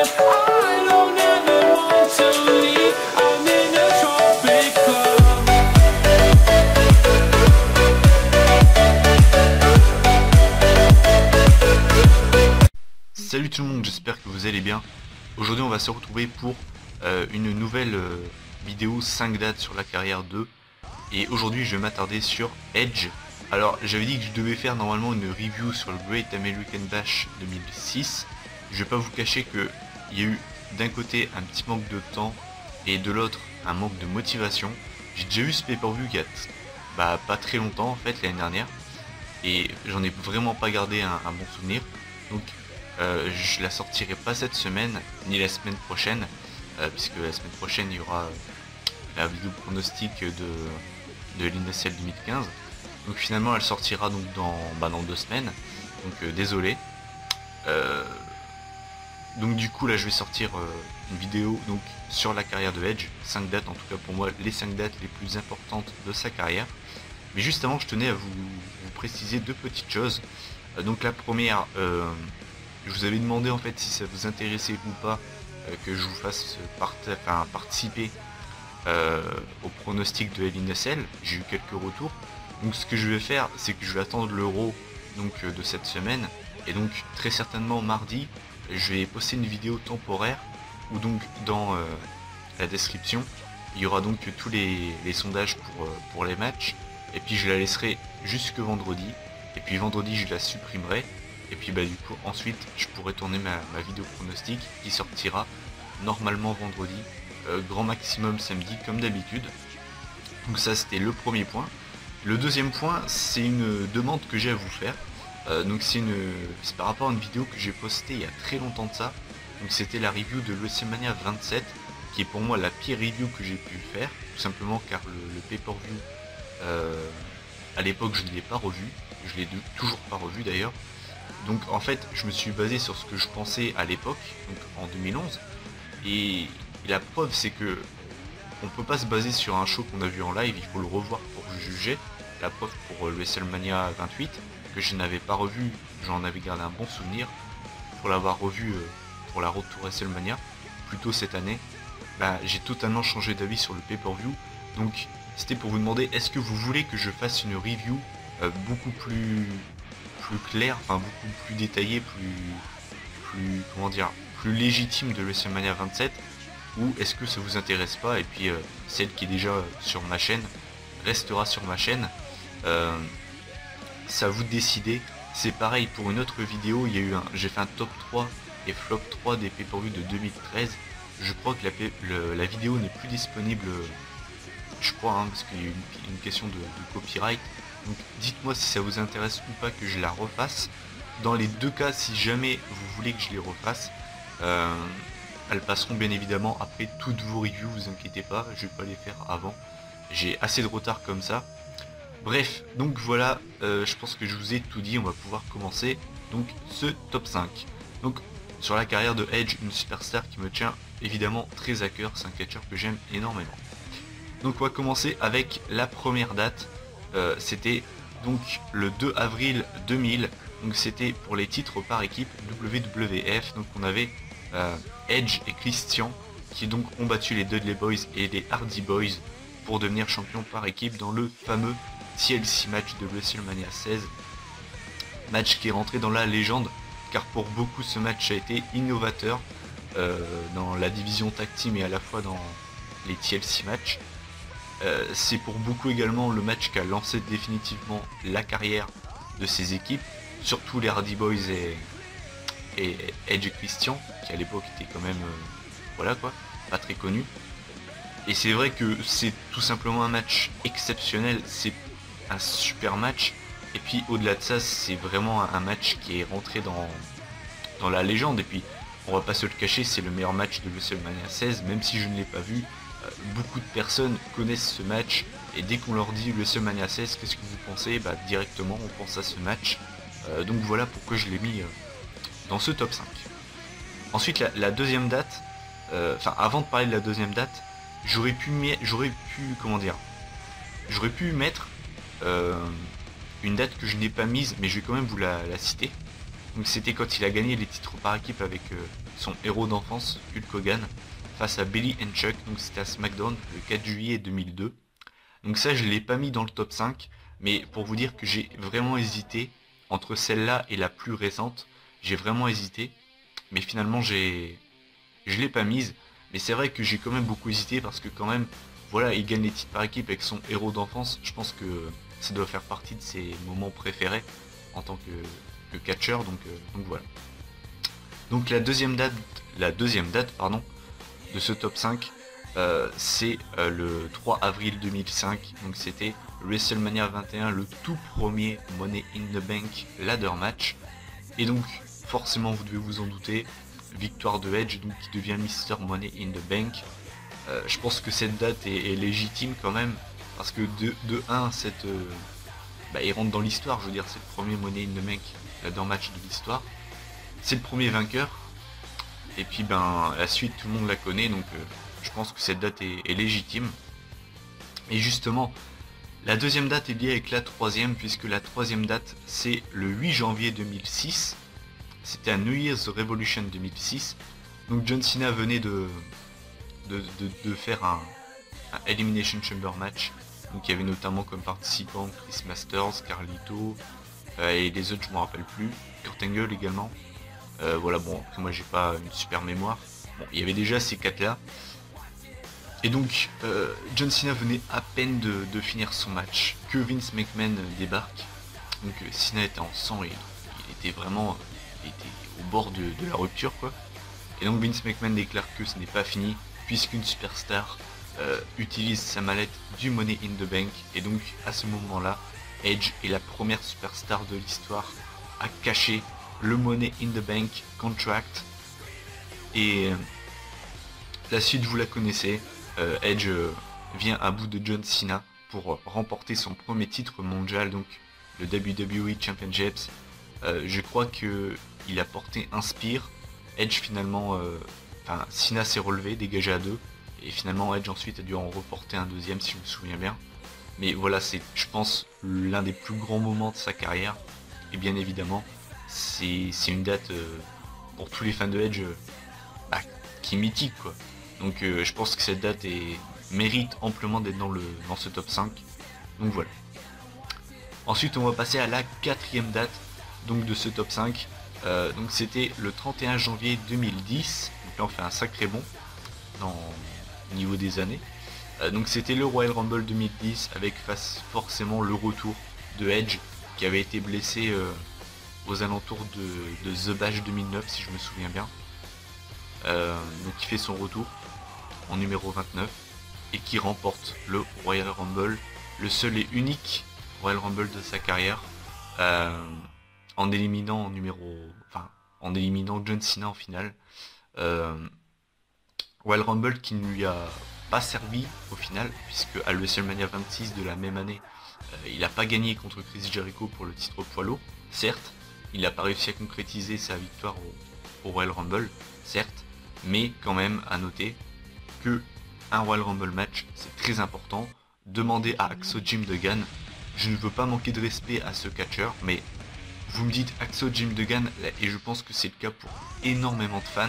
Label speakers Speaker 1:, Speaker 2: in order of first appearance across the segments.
Speaker 1: I don't ever want to leave. I'm in a tropic club.
Speaker 2: Salut tout le monde, j'espère que vous allez bien. Aujourd'hui on va se retrouver pour une nouvelle vidéo 5 dates sur la carrière 2. Et aujourd'hui je vais m'attarder sur Edge. Alors j'avais dit que je devais faire normalement une review sur le Great American Bash 2006. Je vais pas vous cacher que il y a eu d'un côté un petit manque de temps et de l'autre un manque de motivation. J'ai déjà vu ce pay-per-view il y a pas très longtemps en fait, l'année dernière. Et j'en ai vraiment pas gardé un bon souvenir. Donc je la sortirai pas cette semaine ni la semaine prochaine, puisque la semaine prochaine il y aura la vidéo pronostic de l'INSL 2015. Donc finalement elle sortira donc dans 2 semaines. Donc désolé. Donc du coup là je vais sortir une vidéo donc sur la carrière de Edge, 5 dates, en tout cas pour moi les 5 dates les plus importantes de sa carrière. Mais juste avant je tenais à vous préciser 2 petites choses. Donc la première, je vous avais demandé en fait si ça vous intéressait ou pas que je vous fasse participer au pronostic de LNSL. J'ai eu quelques retours. Donc ce que je vais faire, c'est que je vais attendre l'Euro donc de cette semaine, et donc très certainement mardi je vais poster une vidéo temporaire où donc dans la description il y aura donc tous les sondages pour les matchs, et puis je la laisserai jusque vendredi, et puis vendredi je la supprimerai, et puis du coup ensuite je pourrai tourner ma vidéo pronostic qui sortira normalement vendredi, grand maximum samedi comme d'habitude. Donc ça c'était le premier point. Le deuxième point, c'est une demande que j'ai à vous faire. Donc c'est par rapport à une vidéo que j'ai postée il y a très longtemps de ça. Donc c'était la review de WrestleMania 27, qui est pour moi la pire review que j'ai pu faire, tout simplement car le pay-per-view à l'époque je ne l'ai pas revu, je l'ai toujours pas revu d'ailleurs. Donc en fait je me suis basé sur ce que je pensais à l'époque, donc en 2011, et la preuve c'est que on peut pas se baser sur un show qu'on a vu en live, il faut le revoir pour juger. La preuve pour le WrestleMania 28, que je n'avais pas revu, j'en avais gardé un bon souvenir. Pour l'avoir revu pour la Road to WrestleMania, plutôt cette année, j'ai totalement changé d'avis sur le pay-per-view. Donc c'était pour vous demander, est-ce que vous voulez que je fasse une review beaucoup plus claire, enfin beaucoup plus détaillée, plus légitime de WrestleMania 27, ou est-ce que ça vous intéresse pas, et puis celle qui est déjà sur ma chaîne restera sur ma chaîne. C'est à vous de décider. C'est pareil pour une autre vidéo, j'ai fait un top 3 et flop 3 des pay-per-view de 2013. Je crois que la vidéo n'est plus disponible, je crois, parce qu'il y a eu une question de copyright. Donc dites-moi si ça vous intéresse ou pas que je la refasse. Dans les 2 cas, si jamais vous voulez que je les refasse, elles passeront bien évidemment après toutes vos reviews, vous inquiétez pas, je vais pas les faire avant. J'ai assez de retard comme ça. Bref, donc voilà, je pense que je vous ai tout dit, on va pouvoir commencer donc ce top 5. Donc sur la carrière de Edge, une superstar qui me tient évidemment très à cœur, c'est un catcheur que j'aime énormément. Donc on va commencer avec la première date, c'était donc le 2 avril 2000, donc c'était pour les titres par équipe WWF, donc on avait Edge et Christian qui donc ont battu les Dudley Boys et les Hardy Boys pour devenir champions par équipe dans le fameux TLC match de WrestleMania 16, match qui est rentré dans la légende car pour beaucoup ce match a été innovateur dans la division tag team et à la fois dans les TLC matchs. C'est pour beaucoup également le match qui a lancé définitivement la carrière de ces équipes, surtout les Hardy Boys et Edge et Christian, qui à l'époque était quand même pas très connu. Et c'est vrai que c'est tout simplement un match exceptionnel, c'est un super match, et puis au-delà de ça c'est vraiment un match qui est rentré dans la légende, et puis on va pas se le cacher, c'est le meilleur match de WrestleMania 16, même si je ne l'ai pas vu, beaucoup de personnes connaissent ce match, et dès qu'on leur dit WrestleMania 16, qu'est-ce que vous pensez? Directement on pense à ce match, donc voilà pourquoi je l'ai mis dans ce top 5. Ensuite la deuxième date, avant de parler de la deuxième date, j'aurais pu mettre une date que je n'ai pas mise, mais je vais quand même vous la citer. Donc c'était quand il a gagné les titres par équipe avec son héros d'enfance, Hulk Hogan, face à Billy and Chuck, donc c'était à SmackDown le 4 juillet 2002. Donc ça je l'ai pas mis dans le top 5, mais pour vous dire que j'ai vraiment hésité entre celle-là et la plus récente, j'ai vraiment hésité, mais finalement je l'ai pas mise, mais c'est vrai que j'ai quand même beaucoup hésité parce que quand même, voilà, il gagne les titres par équipe avec son héros d'enfance, je pense que ça doit faire partie de ses moments préférés en tant que catcheur, donc voilà. Donc la deuxième date pardon, de ce top 5, c'est le 3 avril 2005, donc c'était WrestleMania 21, le tout premier Money in the Bank ladder match, et donc forcément vous devez vous en douter, victoire de Edge, donc qui devient Mr. Money in the Bank. Je pense que cette date est légitime quand même, parce que de 1, il rentre dans l'histoire, je veux dire, c'est le premier Money in the Bank ladder match de l'histoire, c'est le premier vainqueur, et puis la suite tout le monde la connaît, donc je pense que cette date est légitime. Et justement, la deuxième date est liée avec la troisième, puisque la troisième date c'est le 8 janvier 2006, c'était à New Year's Revolution 2006, donc John Cena venait de faire un Elimination Chamber match, donc il y avait notamment comme participants Chris Masters, Carlito, et les autres je me rappelle plus, Kurt Angle également. Voilà, bon, après moi j'ai pas une super mémoire. Bon, il y avait déjà ces 4 là. Et donc John Cena venait à peine de finir son match que Vince McMahon débarque. Donc Cena était en sang et il était vraiment au bord de la rupture quoi. Et donc Vince McMahon déclare que ce n'est pas fini puisqu'une superstar utilise sa mallette du Money in the Bank. Et donc à ce moment là, Edge est la première superstar de l'histoire à cacher le Money in the Bank contract. Et la suite vous la connaissez, Edge vient à bout de John Cena pour remporter son premier titre mondial, donc le WWE Championships. Je crois que il a porté un spear, Edge finalement, Cena s'est relevé, dégagé à 2, et finalement Edge ensuite a dû en reporter un deuxième si je me souviens bien. Mais voilà, c'est je pense l'un des plus grands moments de sa carrière, et bien évidemment c'est une date pour tous les fans de Edge qui est mythique quoi. Donc je pense que cette date mérite amplement d'être dans ce top 5. Donc voilà. Ensuite on va passer à la quatrième date donc de ce top 5. Donc c'était le 31 janvier 2010. Donc là on fait un sacré bond au niveau des années. Donc c'était le Royal Rumble 2010 avec forcément le retour de Edge qui avait été blessé aux alentours de The Bash 2009 si je me souviens bien. Donc il fait son retour en numéro 29 et qui remporte le Royal Rumble, le seul et unique Royal Rumble de sa carrière, en éliminant John Cena en finale. Royal Rumble qui ne lui a pas servi au final, puisque à WrestleMania 26 de la même année, il n'a pas gagné contre Chris Jericho pour le titre poids lourd, certes, il n'a pas réussi à concrétiser sa victoire au Royal Rumble, certes, mais quand même à noter que un Royal Rumble match c'est très important. Demandez à Hacksaw Jim Duggan, je ne veux pas manquer de respect à ce catcheur, mais vous me dites Hacksaw Jim Duggan et je pense que c'est le cas pour énormément de fans.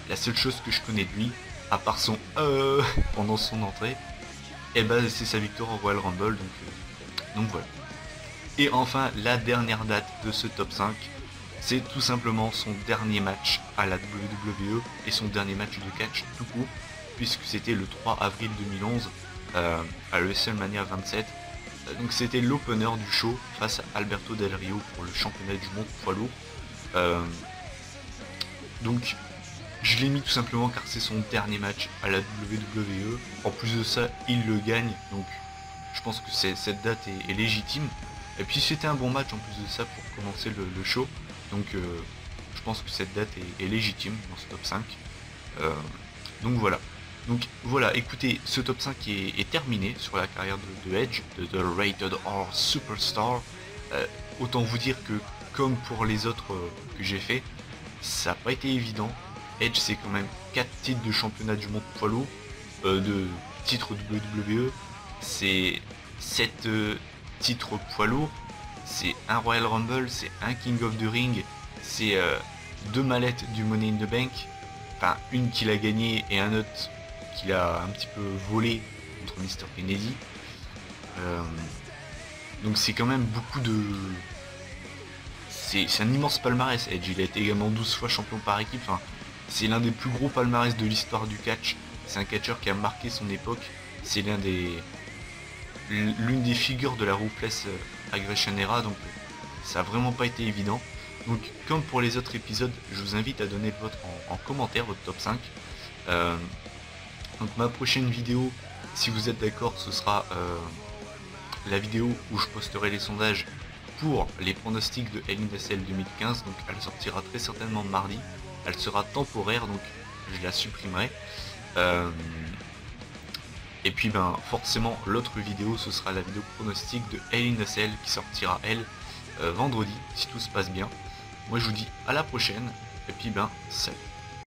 Speaker 2: La seule chose que je connais de lui, à part son pendant son entrée, c'est sa victoire au Royal Rumble, donc voilà. Et enfin la dernière date de ce top 5, c'est tout simplement son dernier match à la WWE et son dernier match de catch tout court, puisque c'était le 3 avril 2011 à WrestleMania 27. Donc c'était l'opener du show face à Alberto Del Rio pour le championnat du monde poids lourd. Donc je l'ai mis tout simplement car c'est son dernier match à la WWE. En plus de ça, il le gagne, donc je pense que cette date est légitime. Et puis c'était un bon match en plus de ça pour commencer le show. Donc je pense que cette date est légitime dans ce top 5. Donc voilà, écoutez, ce top 5 est terminé sur la carrière de Edge, de The Rated R Superstar. Autant vous dire que comme pour les autres que j'ai fait, ça n'a pas été évident. Edge c'est quand même 4 titres de championnat du monde poids lourd, de titres WWE, c'est 7 titres poids lourd, c'est un Royal Rumble, c'est un King of the Ring, c'est 2 mallettes du Money in the Bank, enfin une qu'il a gagnée et un autre qu'il a un petit peu volé contre Mr Kennedy. Donc c'est quand même beaucoup de... C'est un immense palmarès, Edge. Il a été également 12 fois champion par équipe. Enfin, c'est l'un des plus gros palmarès de l'histoire du catch. C'est un catcheur qui a marqué son époque. C'est l'une des figures de la Ruthless Aggression Era. Donc ça a vraiment pas été évident. Donc comme pour les autres épisodes, je vous invite à donner le vôtre en commentaire, votre top 5. Donc ma prochaine vidéo, si vous êtes d'accord, ce sera la vidéo où je posterai les sondages pour les pronostics de Hell in a Cell 2015. Donc elle sortira très certainement mardi. Elle sera temporaire, donc je la supprimerai. Et puis ben forcément l'autre vidéo, ce sera la vidéo pronostic de Hell in a Cell qui sortira elle vendredi, si tout se passe bien. Moi je vous dis à la prochaine, et puis ben salut.